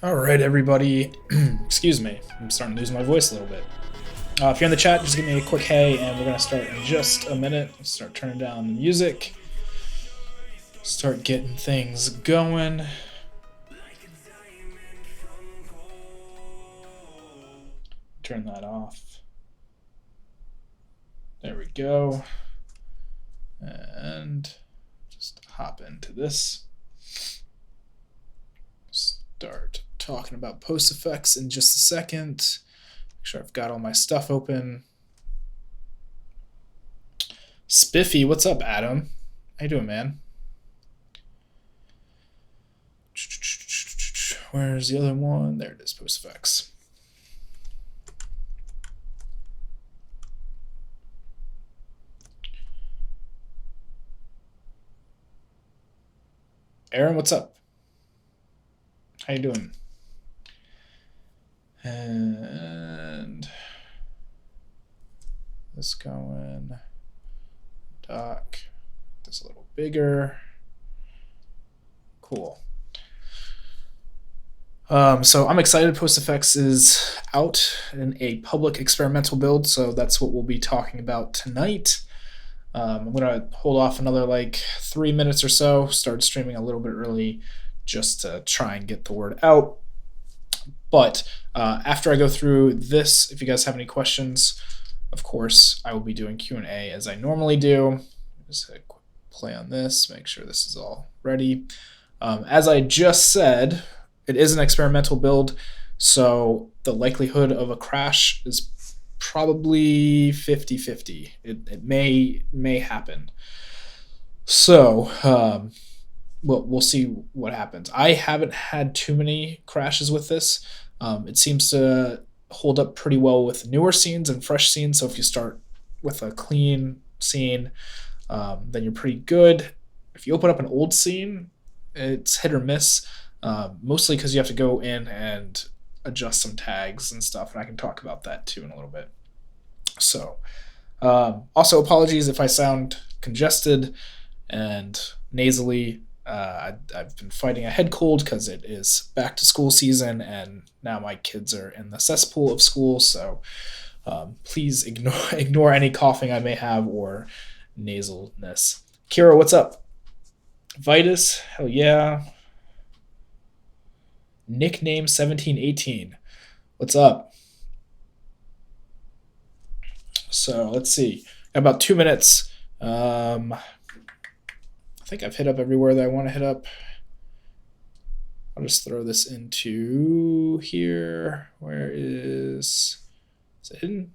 All right, everybody. Excuse me. I'm starting to lose my voice a little bit. If you're in the chat, just give me a quick hey, and we're going to start in just a minute. Start turning down the music. Start getting things going. Turn that off. There we go. And just hop into this. Start talking about PostFX in just a second. Make sure I've got all my stuff open. Spiffy, what's up, Adam? How you doing, man? Where's the other one? There it is, PostFX. Aaron, what's up? How you doing? And this going. Doc. This a little bigger. Cool. So I'm excited. PostFX is out in a public experimental build, so that's what we'll be talking about tonight. I'm gonna hold off another like 3 minutes or so. Start streaming a little bit early, just to try and get the word out. But after I go through this, if you guys have any questions, of course, I will be doing Q&A as I normally do. Just hit a quick play on this, make sure this is all ready. As I just said, it is an experimental build, so the likelihood of a crash is probably 50-50. It may happen. So we'll see what happens. I haven't had too many crashes with this. It seems to hold up pretty well with newer scenes and fresh scenes. So if you start with a clean scene, then you're pretty good. If you open up an old scene, it's hit or miss, mostly because you have to go in and adjust some tags and stuff, and I can talk about that too in a little bit. So also apologies if I sound congested and nasally. I've been fighting a head cold because it is back to school season, and now my kids are in the cesspool of school, so please ignore any coughing I may have or nasalness. Kira, what's up? Vitus, hell yeah. Nickname 1718, what's up? So let's see, got about 2 minutes. I think I've hit up everywhere that I want to hit up. I'll just throw this into here. Where is it hidden?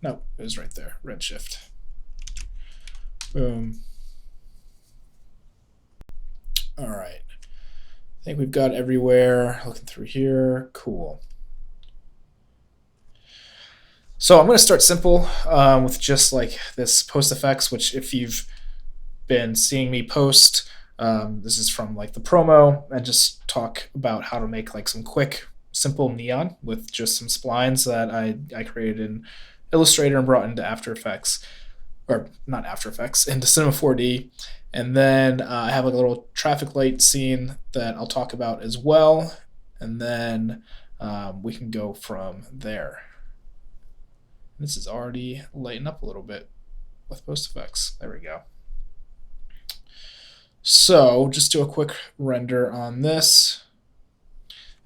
No, it was right there. Redshift. Boom. All right. I think we've got everywhere. Looking through here. Cool. So I'm going to start simple with just like this PostFX, which if you've been seeing me post, this is from like the promo, and just talk about how to make like some quick, simple neon with just some splines that I created in Illustrator and brought into After Effects, or not After Effects, into Cinema 4D. And then I have like a little traffic light scene that I'll talk about as well, and then we can go from there. This is already lighting up a little bit with PostFX. There we go. So just do a quick render on this.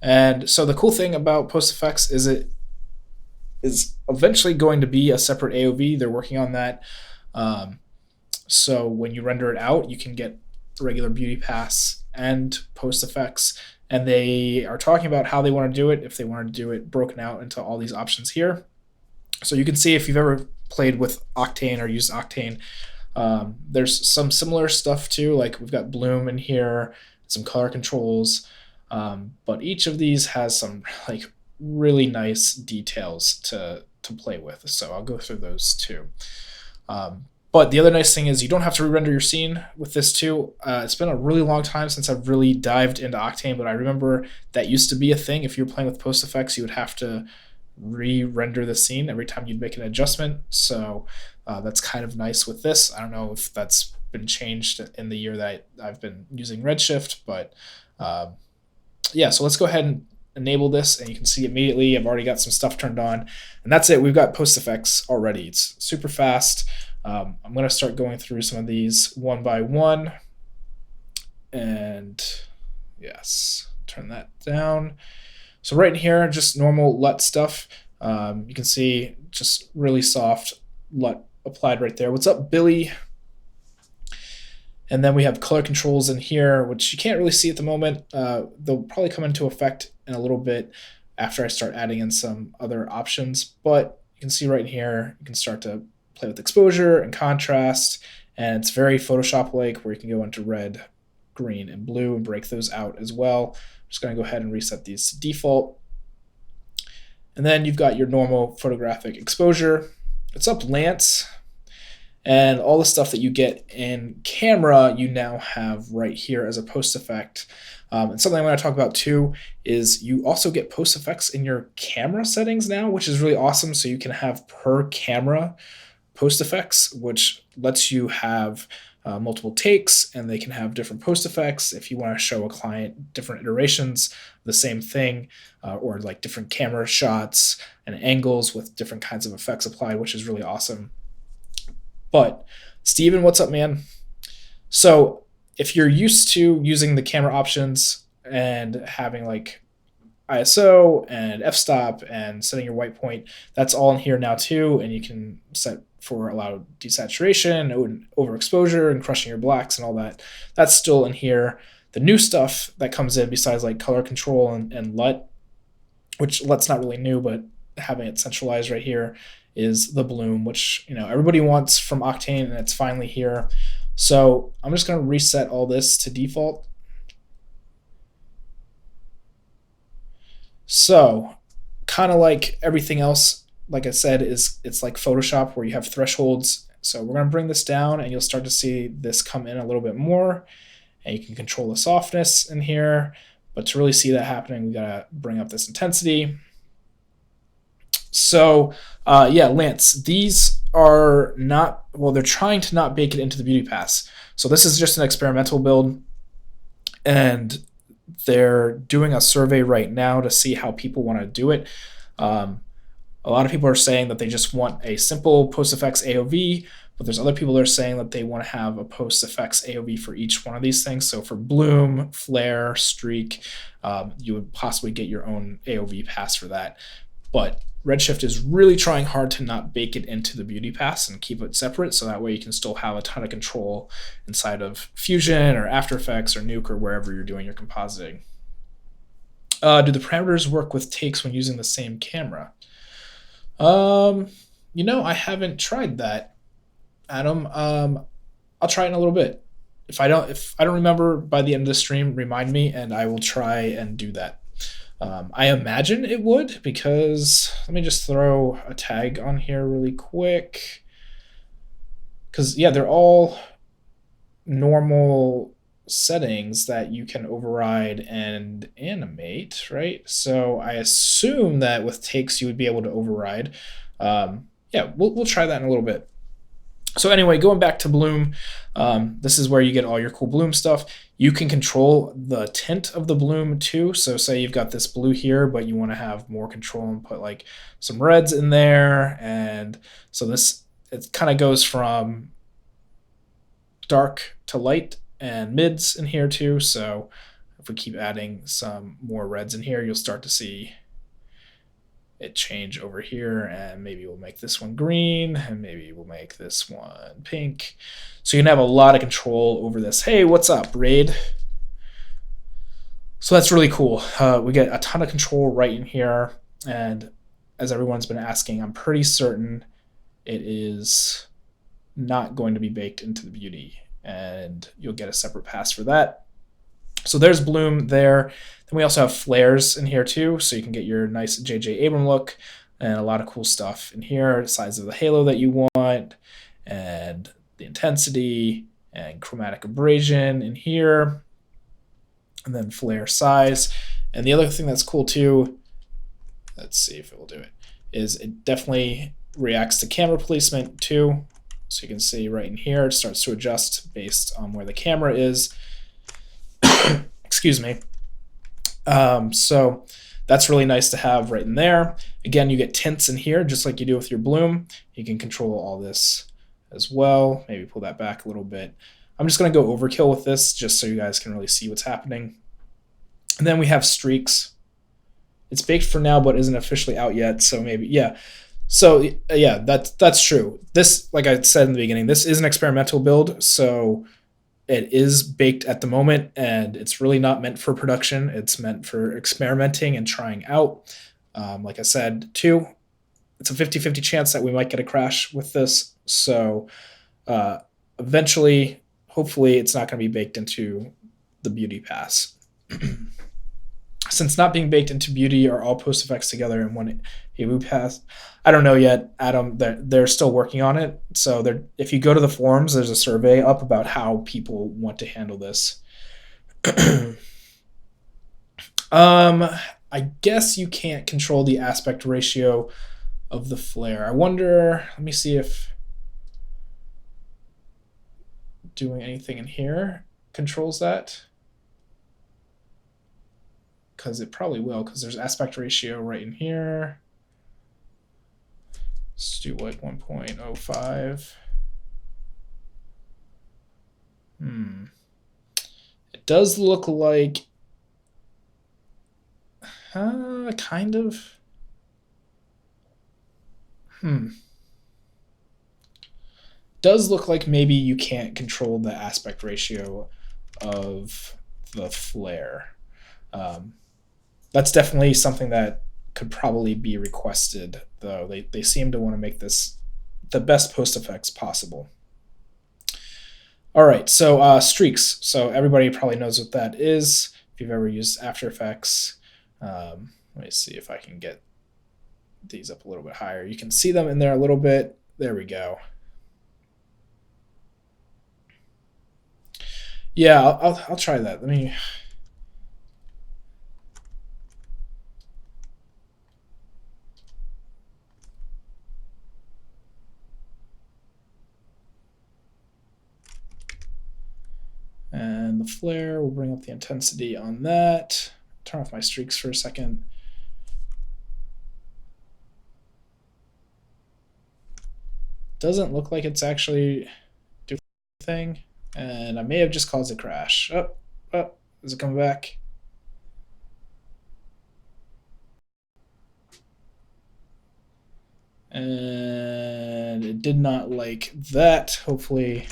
And so the cool thing about PostFX is it is eventually going to be a separate AOV. They're working on that. So when you render it out, you can get regular Beauty Pass and PostFX. And they are talking about how they want to do it, if they want to do it broken out into all these options here. So you can see if you've ever played with Octane or used Octane, there's some similar stuff too, like we've got bloom in here, some color controls, but each of these has some like really nice details to play with, so I'll go through those too. But the other nice thing is you don't have to re-render your scene with this too. It's been a really long time since I've really dived into Octane, but I remember that used to be a thing. If you were playing with PostFX, you would have to re-render the scene every time you'd make an adjustment, so that's kind of nice with this. I don't know if that's been changed in the year that I've been using Redshift, but yeah, so let's go ahead and enable this, and you can see immediately I've already got some stuff turned on, and that's it. We've got PostFX already. It's super fast. I'm going to start going through some of these one by one, and yes, turn that down. So right in here, just normal LUT stuff. You can see just really soft LUT applied right there. What's up, Billy? And then we have color controls in here, which you can't really see at the moment. They'll probably come into effect in a little bit after I start adding in some other options. But you can see right in here, you can start to play with exposure and contrast. And it's very Photoshop-like, where you can go into red, green, and blue and break those out as well. I'm just going to go ahead and reset these to default. And then you've got your normal photographic exposure. What's up, Lance? And all the stuff that you get in camera, you now have right here as a post effect. And something I'm going to talk about too is you also get post effects in your camera settings now, which is really awesome. So you can have per camera post effects, which lets you have multiple takes, and they can have different post effects if you want to show a client different iterations of the same thing, or like different camera shots and angles with different kinds of effects applied, which is really awesome. But Steven, what's up, man? So if you're used to using the camera options and having like ISO and f-stop and setting your white point, that's all in here now too. And you can set for allow desaturation and overexposure and crushing your blacks and all that. That's still in here. The new stuff that comes in besides like color control and LUT, which LUT's not really new, but having it centralized right here, is the bloom, which everybody wants from Octane, and it's finally here. So I'm just going to reset all this to default. So kind of like everything else, like I said, it's like Photoshop where you have thresholds. So we're going to bring this down, and you'll start to see this come in a little bit more, and you can control the softness in here. But to really see that happening, we got to bring up this intensity. So yeah, Lance, these are not, well, they're trying to not bake it into the Beauty Pass. So this is just an experimental build, and they're doing a survey right now to see how people want to do it. A lot of people are saying that they just want a simple PostFX AOV, but there's other people that are saying that they want to have a PostFX AOV for each one of these things. So for bloom, flare, streak, you would possibly get your own AOV pass for that. But Redshift is really trying hard to not bake it into the Beauty Pass and keep it separate, so that way you can still have a ton of control inside of Fusion or After Effects or Nuke or wherever you're doing your compositing. Do the parameters work with takes when using the same camera? I haven't tried that, Adam. I'll try it in a little bit. If I don't remember by the end of the stream, remind me, and I will try and do that. I imagine it would, because let me just throw a tag on here really quick. Because yeah, they're all normal settings that you can override and animate, right? So I assume that with takes you would be able to override. Yeah, we'll try that in a little bit. So anyway, going back to bloom, this is where you get all your cool bloom stuff. You can control the tint of the bloom too. So say you've got this blue here, but you want to have more control and put like some reds in there. And so this, it kind of goes from dark to light and mids in here too. So if we keep adding some more reds in here, you'll start to see it change over here, and maybe we'll make this one green, and maybe we'll make this one pink. So you can have a lot of control over this. Hey, what's up, Raid? So that's really cool. We get a ton of control right in here, and as everyone's been asking, I'm pretty certain it is not going to be baked into the Beauty, and you'll get a separate pass for that. So there's bloom there. Then we also have flares in here too, so you can get your nice J.J. Abram look and a lot of cool stuff in here. The size of the halo that you want, and the intensity, and chromatic abrasion in here, and then flare size. And the other thing that's cool too, let's see if it will do it, is it definitely reacts to camera placement too. So you can see right in here, it starts to adjust based on where the camera is. Excuse me. So that's really nice to have right in there. Again, you get tints in here, just like you do with your bloom. You can control all this as well. Maybe pull that back a little bit. I'm just going to go overkill with this just so you guys can really see what's happening. And then we have streaks. It's baked for now, but isn't officially out yet. So maybe, yeah. So yeah, that's true. This, like I said in the beginning, this is an experimental build. So it is baked at the moment, and it's really not meant for production. It's meant for experimenting and trying out. Like I said, too, it's a 50-50 chance that we might get a crash with this. So uh, eventually, hopefully, it's not going to be baked into the Beauty Pass. Since not being baked into Beauty are all PostFX together in one AWU pass, I don't know yet, Adam. They're still working on it. So if you go to the forums, there's a survey up about how people want to handle this. I guess you can't control the aspect ratio of the flare. I wonder. Let me see if doing anything in here controls that. Because it probably will, because there's aspect ratio right in here. Let's do like 1.05. It does look like kind of. Does look like maybe you can't control the aspect ratio of the flare. That's definitely something that could probably be requested, though. They seem to want to make this the best PostFX possible. All right, so streaks. So everybody probably knows what that is if you've ever used After Effects. Let me see if I can get these up a little bit higher. You can see them in there a little bit. There we go. Yeah, I'll try that. Let me. And the flare, we'll bring up the intensity on that. Turn off my streaks for a second. Doesn't look like it's actually doing anything. And I may have just caused a crash. Oh, is it coming back? And it did not like that. Hopefully.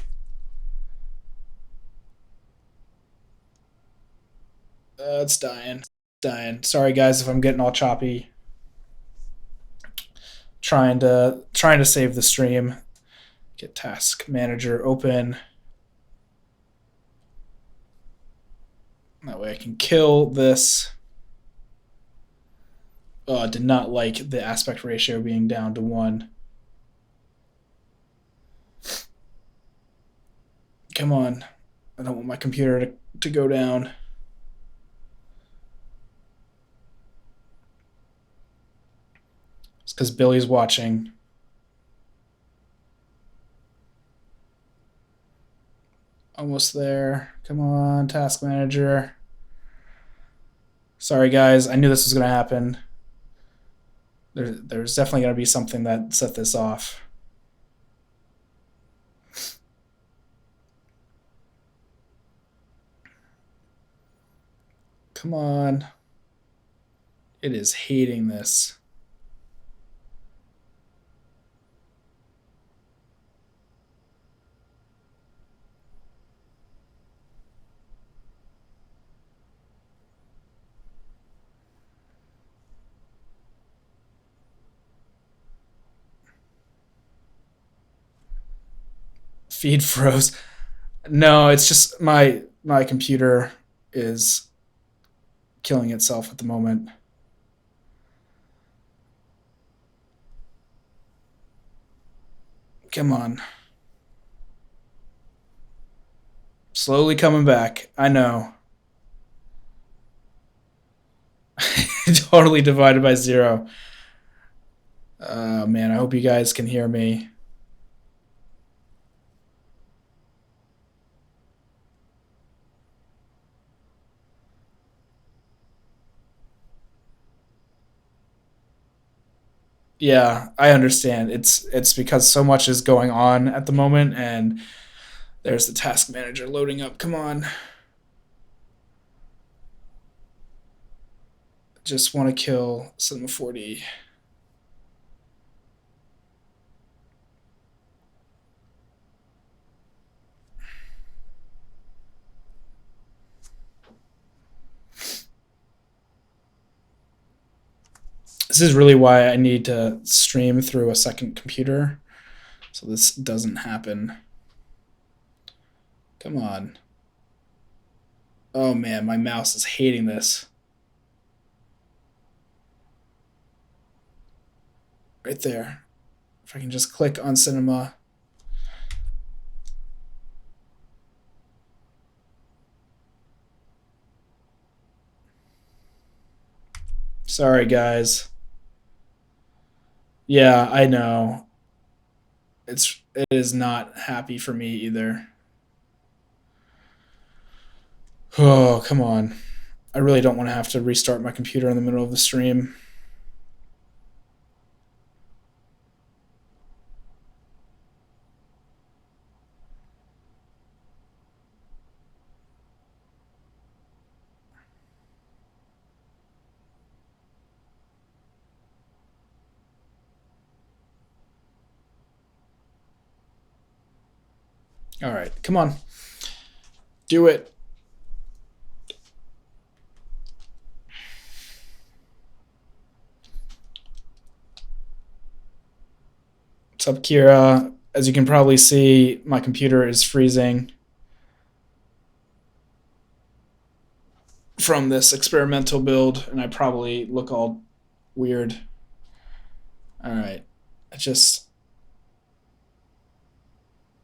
It's dying. Sorry guys if I'm getting all choppy. Trying to save the stream. Get task manager open. That way I can kill this. Oh, I did not like the aspect ratio being down to 1. Come on. I don't want my computer to go down. It's because Billy's watching. Almost there. Come on, task manager. Sorry, guys. I knew this was going to happen. There's definitely going to be something that set this off. Come on. It is hating this. Feed froze. No, it's just my computer is killing itself at the moment. Come on. Slowly coming back. I know. Totally divided by 0. Oh, man, I hope you guys can hear me. Yeah, I understand. It's because so much is going on at the moment, and there's the task manager loading up. Come on. Just want to kill Cinema 4D. This is really why I need to stream through a second computer, so this doesn't happen. Come on. Oh man, my mouse is hating this. Right there. If I can just click on cinema. Sorry, guys. Yeah, I know. It is not happy for me either. Oh, come on. I really don't want to have to restart my computer in the middle of the stream. All right, come on. Do it. What's up, Kira? As you can probably see, my computer is freezing from this experimental build, and I probably look all weird. All right. I just